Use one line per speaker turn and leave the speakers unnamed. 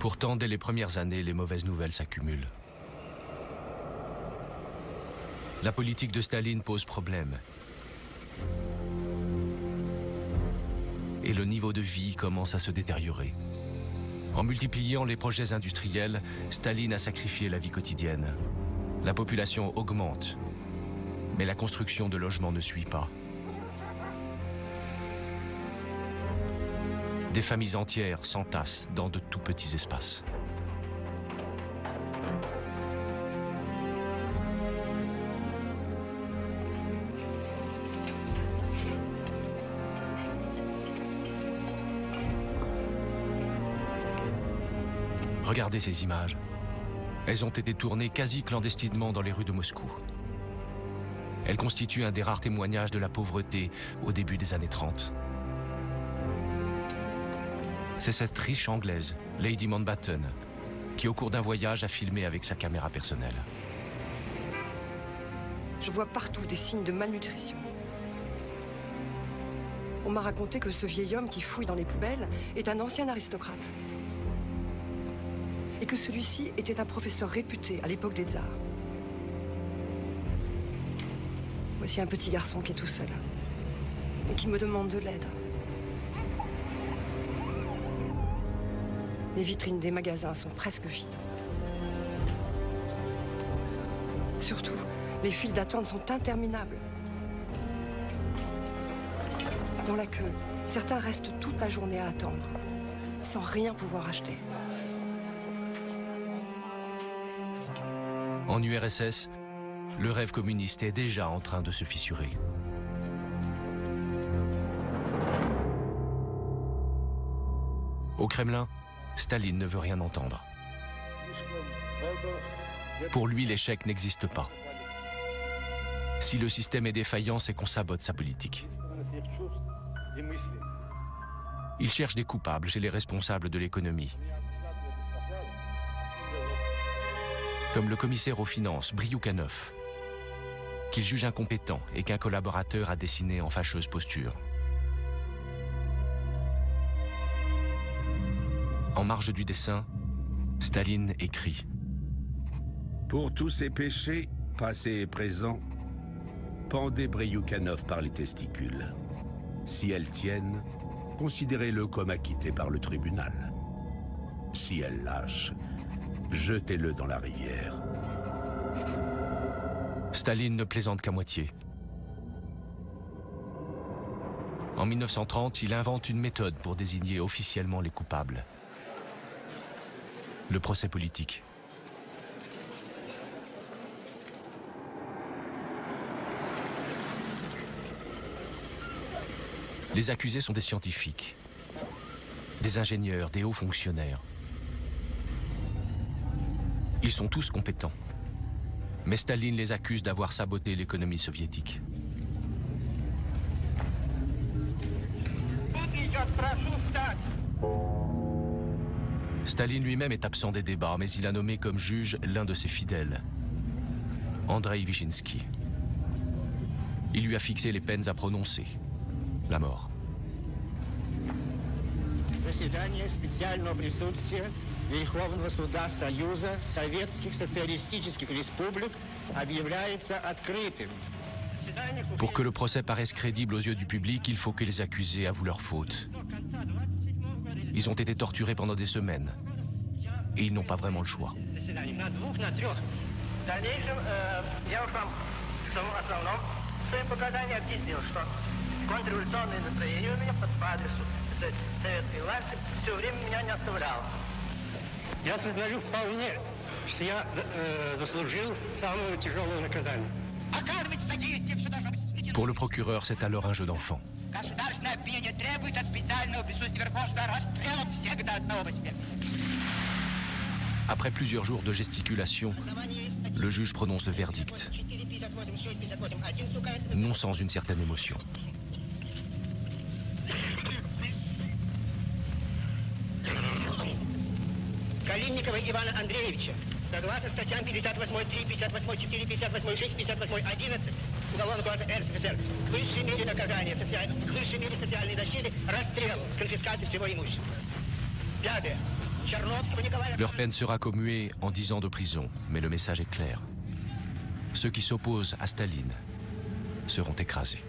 Pourtant, dès les premières années, les mauvaises nouvelles s'accumulent. La politique de Staline pose problème. Et le niveau de vie commence à se détériorer. En multipliant les projets industriels, Staline a sacrifié la vie quotidienne. La population augmente, mais la construction de logements ne suit pas. Des familles entières s'entassent dans de tout petits espaces. Regardez ces images. Elles ont été tournées quasi clandestinement dans les rues de Moscou. Elles constituent un des rares témoignages de la pauvreté au début des années 30. C'est cette riche anglaise, Lady Mountbatten, qui au cours d'un voyage a filmé avec sa caméra personnelle.
Je vois partout des signes de malnutrition. On m'a raconté que ce vieil homme qui fouille dans les poubelles est un ancien aristocrate. Et que celui-ci était un professeur réputé à l'époque des tsars. Voici un petit garçon qui est tout seul et qui me demande de l'aide. Les vitrines des magasins sont presque vides. Surtout, les files d'attente sont interminables. Dans la queue, certains restent toute la journée à attendre, sans rien pouvoir acheter.
En URSS, le rêve communiste est déjà en train de se fissurer. Au Kremlin, Staline ne veut rien entendre. Pour lui, l'échec n'existe pas. Si le système est défaillant, c'est qu'on sabote sa politique. Il cherche des coupables chez les responsables de l'économie. Comme le commissaire aux finances, Bryukhanov, qu'il juge incompétent et qu'un collaborateur a dessiné en fâcheuse posture. En marge du dessin, Staline écrit «
Pour tous ces péchés, passés et présents, pendez Bryukhanov par les testicules. Si elles tiennent, considérez-le comme acquitté par le tribunal. Si elles lâchent, jetez-le dans la rivière. »
Staline ne plaisante qu'à moitié. En 1930, il invente une méthode pour désigner officiellement les coupables. Le procès politique. Les accusés sont des scientifiques, des ingénieurs, des hauts fonctionnaires. Ils sont tous compétents. Mais Staline les accuse d'avoir saboté l'économie soviétique. Staline lui-même est absent des débats, mais il a nommé comme juge l'un de ses fidèles, Andreï Vichinsky. Il lui a fixé les peines à prononcer, la mort.
Заседание специального присутствия Верховного суда Союза Советских Социалистических Республик объявляется открытым.
Pour que le procès paraisse crédible aux yeux du public, il faut que les accusés avouent leur faute. Ils ont été torturés pendant des semaines. Et ils n'ont pas vraiment le choix.
Я сознаю вполне, что я заслужил самое тяжелое наказание.
Pour le procureur, c'est alors un jeu d'enfant. Après plusieurs jours de gesticulation, le juge prononce le verdict, non sans une certaine émotion.
Калинникова Ивана Андреевича, согласно статьям 58.3, 58.4, 58.6, 58.11 Уголовного кодекса РСФСР, к высшей мере наказания, к высшей мере социальной защиты, расстрел, конфискация всего имущества. Пятое. Черновского Николая...
Leur peine sera commuée en 10 ans de prison, mais le message est clair. Ceux qui s'opposent à Staline seront écrasés.